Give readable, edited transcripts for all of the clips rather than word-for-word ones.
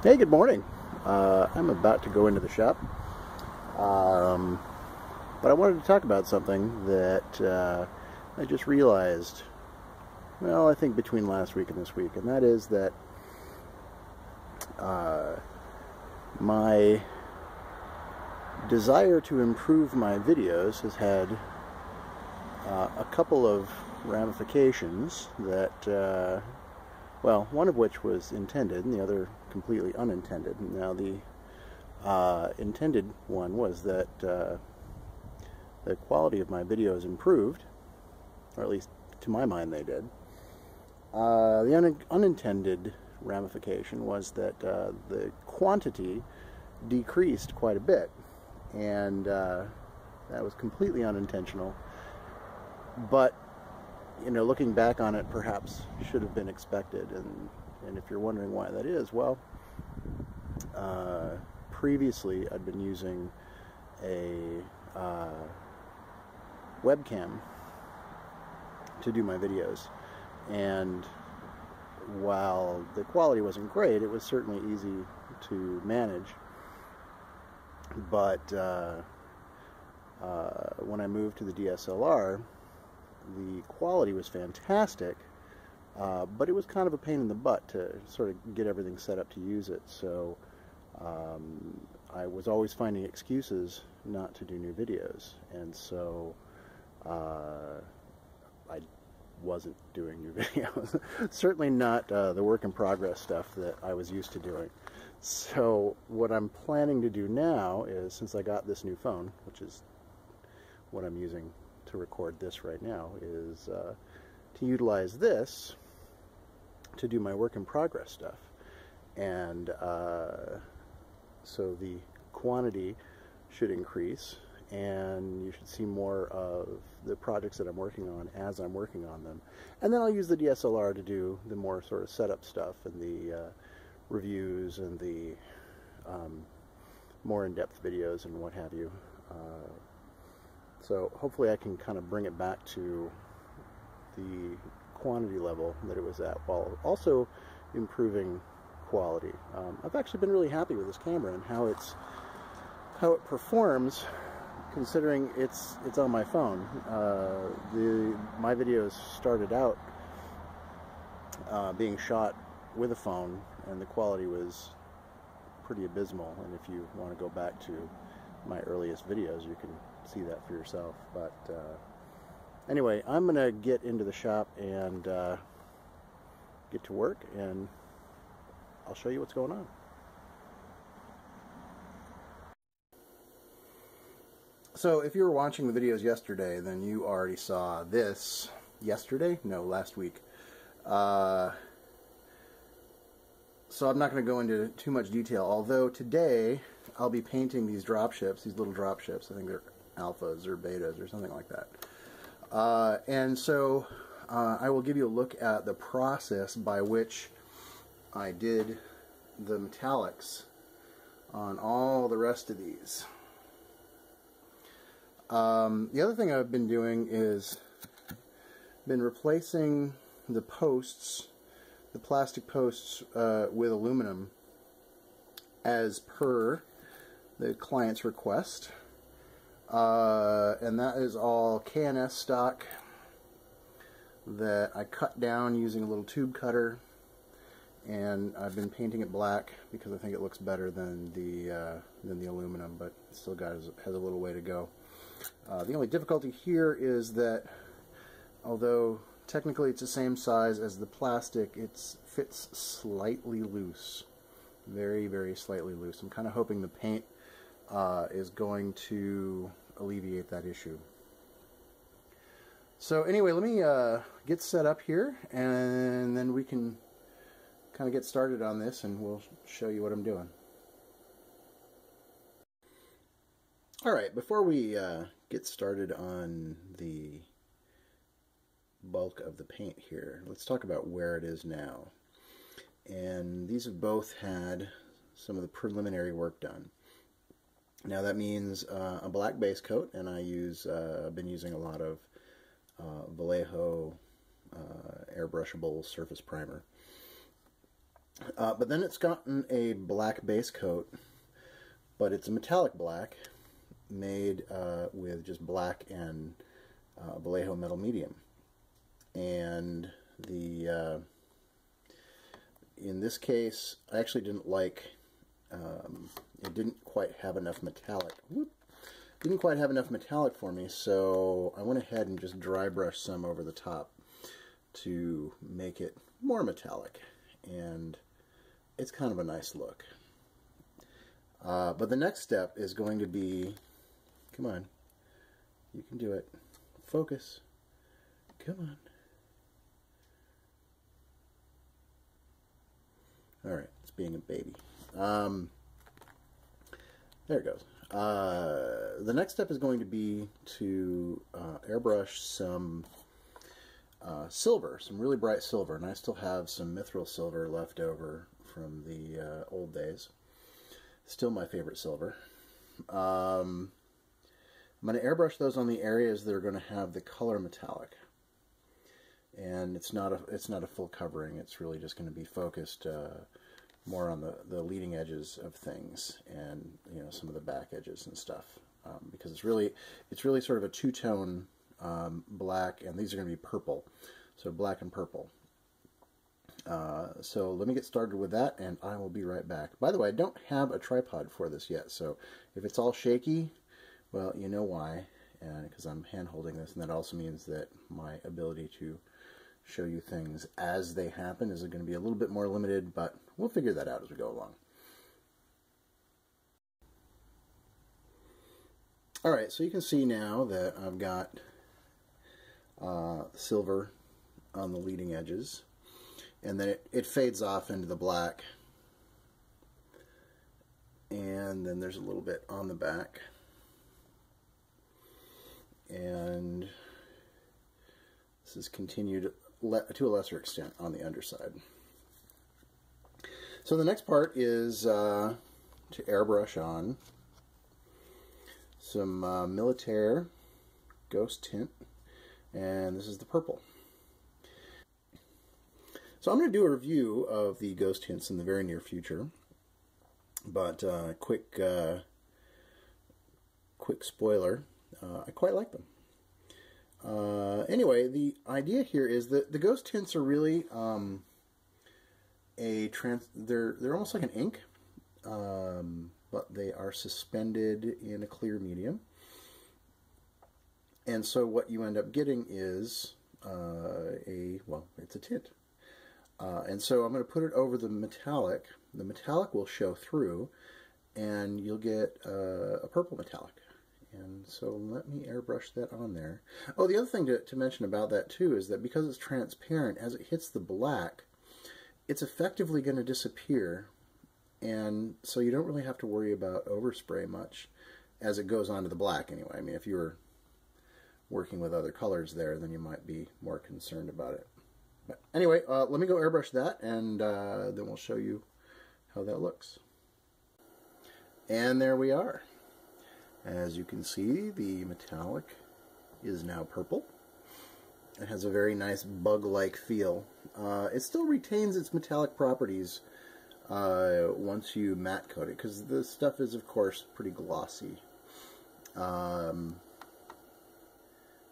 Hey, good morning. I'm about to go into the shop, but I wanted to talk about something that I just realized, well, I think between last week and this week, and that is that my desire to improve my videos has had a couple of ramifications that, well, one of which was intended and the other completely unintended. Now, the intended one was that the quality of my videos improved, or at least to my mind they did. The unintended ramification was that the quantity decreased quite a bit, and that was completely unintentional, but looking back on it, perhaps should have been expected. And if you're wondering why that is, well, previously I'd been using a webcam to do my videos, and while the quality wasn't great, it was certainly easy to manage. But when I moved to the DSLR, the quality was fantastic, but it was kind of a pain in the butt to sort of get everything set up to use it. So I was always finding excuses not to do new videos, and so I wasn't doing new videos. Certainly not the work in progress stuff that I was used to doing. So what I'm planning to do now is, since I got this new phone, which is what I'm using to record this right now, is to utilize this to do my work in progress stuff. And so the quantity should increase, and you should see more of the projects that I'm working on as I'm working on them. And then I'll use the DSLR to do the more sort of setup stuff and the reviews and the more in-depth videos and what have you. So hopefully I can kind of bring it back to the quantity level that it was at, while also improving quality. I've actually been really happy with this camera and how it performs, considering it's on my phone. My videos started out being shot with a phone, and the quality was pretty abysmal. And if you want to go back to my earliest videos, you can see that for yourself. But anyway, I'm gonna get into the shop and get to work, and I'll show you what's going on. So if you were watching the videos yesterday, then you already saw this yesterday? No, last week. So I'm not going to go into too much detail, although today I'll be painting these dropships, these little dropships. I think they're alphas or betas or something like that. And so I will give you a look at the process by which I did the metallics on all the rest of these. The other thing I've been doing is been replacing the posts, the plastic posts, with aluminum as per the client's request. And that is all K&S stock that I cut down using a little tube cutter, and I've been painting it black because I think it looks better than the aluminum, but it still has a little way to go. The only difficulty here is that although technically it's the same size as the plastic, it fits slightly loose, very, very slightly loose. I'm kind of hoping the paint is going to alleviate that issue. So anyway, let me get set up here, and then we can kind of get started on this, and we'll show you what I'm doing. Alright, before we get started on the bulk of the paint here, let's talk about where it is now. And these have both had some of the preliminary work done. Now that means a black base coat, and I've been using a lot of Vallejo airbrushable surface primer. But then it's gotten a black base coat, but it's a metallic black made with just black and Vallejo metal medium. And the in this case, I actually didn't like, it didn't quite have enough metallic. Didn't quite have enough metallic for me, so I went ahead and just dry brushed some over the top to make it more metallic, and it's kind of a nice look. But the next step is going to be, come on, you can do it, focus, come on. Alright, it's being a baby. There it goes. The next step is going to be to airbrush some silver, some really bright silver, and I still have some mithril silver left over from the old days. Still my favorite silver. I'm going to airbrush those on the areas that are going to have the color metallic, and it's not a full covering. It's really just going to be focused more on the leading edges of things, and some of the back edges and stuff, because it's really sort of a two-tone black, and these are going to be purple, so black and purple. So let me get started with that, and I will be right back. By the way, I don't have a tripod for this yet, so if it's all shaky, well, you know why, and because I'm hand holding this, and that also means that my ability to show you things as they happen is going to be a little bit more limited, but we'll figure that out as we go along. Alright, so you can see now that I've got silver on the leading edges, and then it fades off into the black, and then there's a little bit on the back, and this is continued to a lesser extent on the underside. So the next part is to airbrush on some Militaire Ghost Tint, and this is the purple. So I'm going to do a review of the Ghost Tints in the very near future, but quick spoiler, I quite like them. Anyway, the idea here is that the Ghost Tints are really they're almost like an ink, but they are suspended in a clear medium, and so what you end up getting is it's a tint. And so I'm going to put it over the metallic. The metallic will show through, and you'll get a purple metallic. And so let me airbrush that on there. Oh, the other thing to mention about that too is that because it's transparent, as it hits the black, it's effectively going to disappear, and so you don't really have to worry about overspray much as it goes onto the black anyway. I mean, if you were working with other colors there, then you might be more concerned about it. But anyway, let me go airbrush that, and then we'll show you how that looks. And there we are. As you can see, the metallic is now purple. It has a very nice bug-like feel. It still retains its metallic properties once you matte coat it, because the stuff is, of course, pretty glossy. But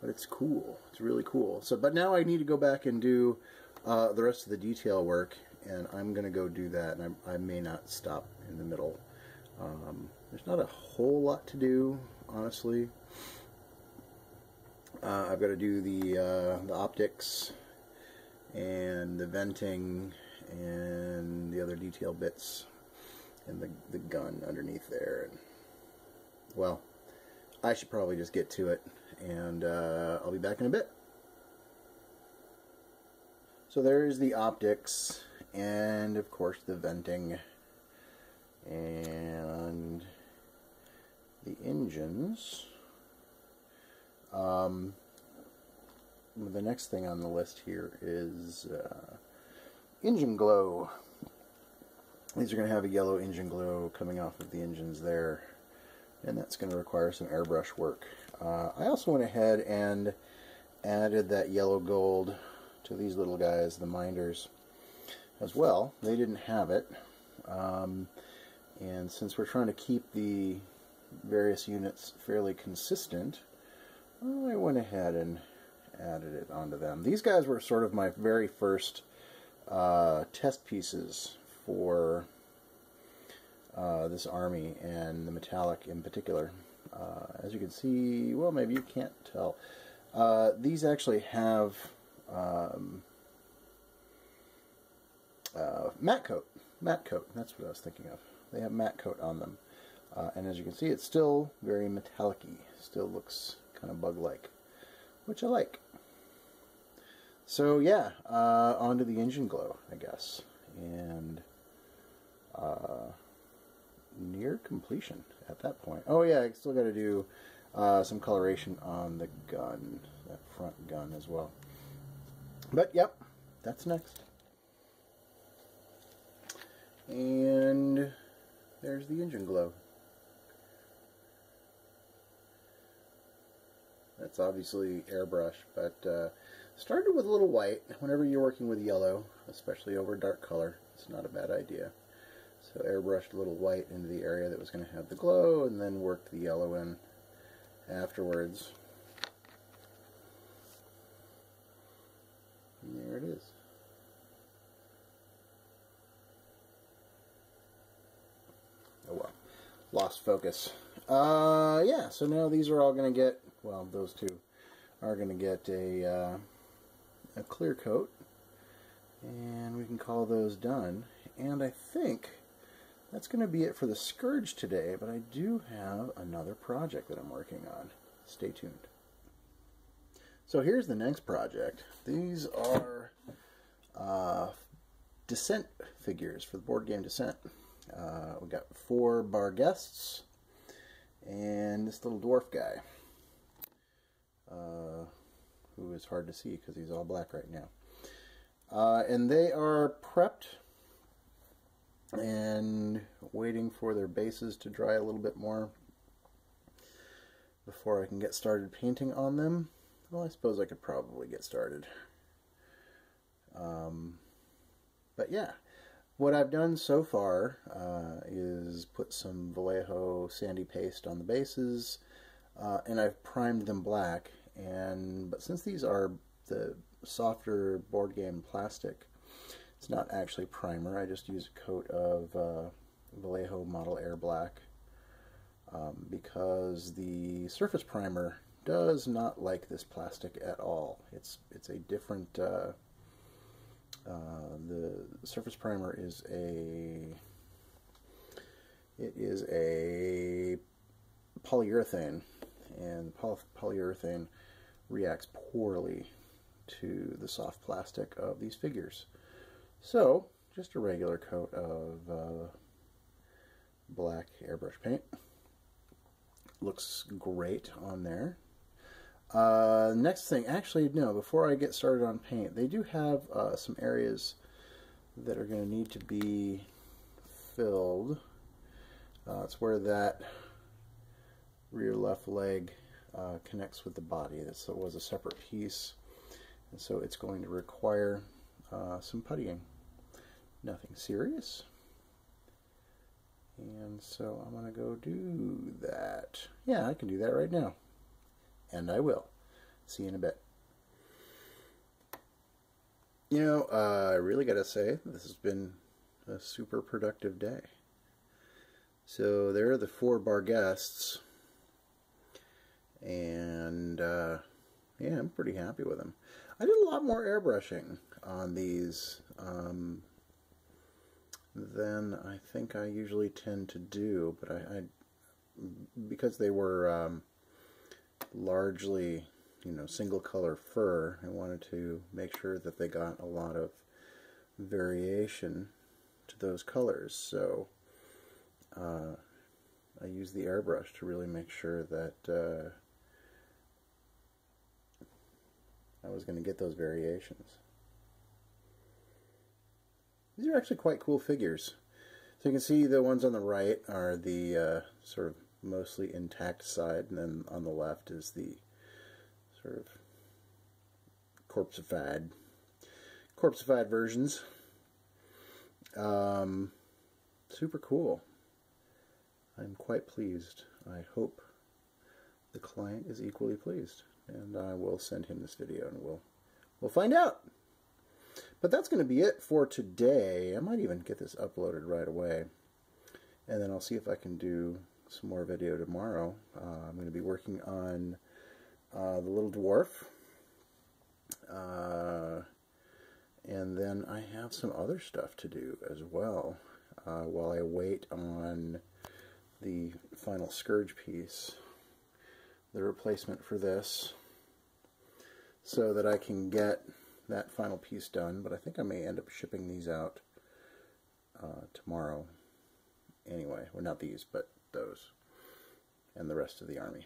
it's cool. It's really cool. So, but now I need to go back and do the rest of the detail work, and I'm going to go do that, and I may not stop in the middle. There's not a whole lot to do, honestly. I've got to do the optics and the venting and the other detail bits and the gun underneath there. And, well, I should probably just get to it, and I'll be back in a bit. So there's the optics and, of course, the venting and the engines. The next thing on the list here is engine glow. These are going to have a yellow engine glow coming off of the engines there, and that's going to require some airbrush work. I also went ahead and added that yellow gold to these little guys, the minders. as well. They didn't have it. And since we're trying to keep the various units fairly consistent, I went ahead and added it onto them. These guys were sort of my very first test pieces for this army, and the metallic in particular. As you can see, well, maybe you can't tell, these actually have matte coat. Matte coat, that's what I was thinking of. They have matte coat on them. And as you can see, it's still very metallic-y. Still looks kind of bug-like, which I like. So yeah, onto the engine glow, I guess. And near completion at that point. Oh yeah, I still got to do some coloration on the gun, that front gun as well. But yep, that's next. And there's the engine glow. That's obviously airbrush, but started with a little white. Whenever you're working with yellow, especially over dark color, it's not a bad idea. So airbrushed a little white into the area that was going to have the glow, and then worked the yellow in afterwards. And there it is. Oh well, lost focus. Yeah, so now these are all going to get, well, those two are going to get a clear coat, and we can call those done. And I think that's going to be it for the Scourge today, but I do have another project that I'm working on. Stay tuned. So here's the next project. These are Descent figures for the board game Descent. We got 4 bar guests and this little dwarf guy, who is hard to see because he's all black right now. And they are prepped and waiting for their bases to dry a little bit more before I can get started painting on them. Well, I suppose I could probably get started. But yeah, what I've done so far is put some Vallejo sandy paste on the bases, and I've primed them black. But since these are the softer board game plastic, it's not actually primer. I just use a coat of Vallejo Model Air Black because the surface primer does not like this plastic at all. It's a different. The surface primer is a polyurethane, and polyurethane reacts poorly to the soft plastic of these figures. So just a regular coat of black airbrush paint looks great on there. Next thing, actually no, before I get started on paint, they do have some areas that are going to need to be filled. It's where that rear left leg connects with the body. This was a separate piece, and so it's going to require some puttying. Nothing serious. And so I'm going to go do that. Yeah, I can do that right now. And I will. See you in a bit. You know, I really got to say, this has been a super productive day. So there are the 4 bar guests. And, yeah, I'm pretty happy with them. I did a lot more airbrushing on these than I think I usually tend to do. But I because they were largely, you know, single color fur, I wanted to make sure that they got a lot of variation to those colors. So I used the airbrush to really make sure that I was going to get those variations. These are actually quite cool figures. So you can see the ones on the right are the sort of mostly intact side, and then on the left is the sort of corpseified versions. Super cool. I'm quite pleased. I hope the client is equally pleased, and I will send him this video and we'll find out. But that's going to be it for today. I might even get this uploaded right away, and then I'll see if I can do some more video tomorrow. I'm going to be working on the little dwarf, and then I have some other stuff to do as well while I wait on the final Scourge piece, the replacement for this, so that I can get that final piece done. But I think I may end up shipping these out tomorrow anyway. Well, not these, but those and the rest of the army.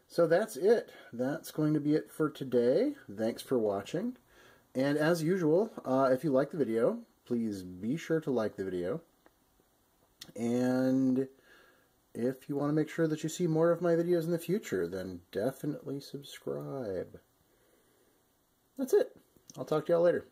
So that's it. That's going to be it for today. Thanks for watching. And as usual, if you like the video, please be sure to like the video. And if you want to make sure that you see more of my videos in the future, then definitely subscribe. That's it. I'll talk to y'all later.